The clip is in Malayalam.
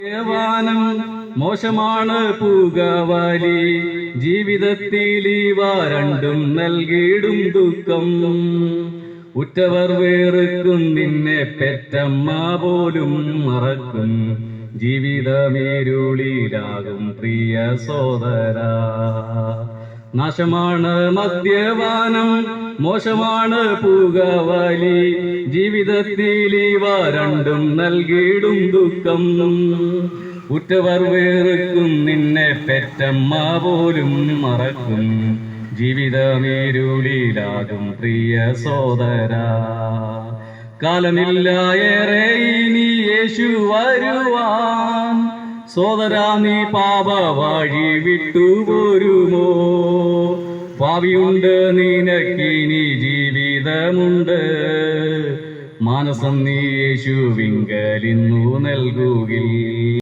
യവാനം മോശമാണ് പുകവലി, ജീവിതത്തിൽ ഇവ രണ്ടും നൽകിയിടും ദുഃഖം. ഉറ്റവർ വേർക്കും, നിന്നെ പെറ്റമ്മ പോലും മറക്കും. ജീവിതമേരുളിലാകും പ്രിയ സോദരാ. നാശമാണ് മദ്യപാനം, മോശമാണ് പുകവലി, ജീവിതത്തിൽ ഇവ രണ്ടും നൽകിയിടും ദുഃഖം. ഉറ്റവർ വേർക്കും, നിന്നെ പെറ്റമ്മ പോലും മറക്കും. ജീവിതമേരുളിലാകും പ്രിയ സോദരാ. കാലമില്ല ഏറെ ഇനി യേശു വരുവാൻ, സോദരാ നീ പാപവഴി വിട്ടുപോരുമോ? ഭാവിയുണ്ട് നിനക്കിനി ജീവിതമുണ്ട്, മാനസം നീ യേശുവിങ്കലിന്നു നൽകുകിൽ.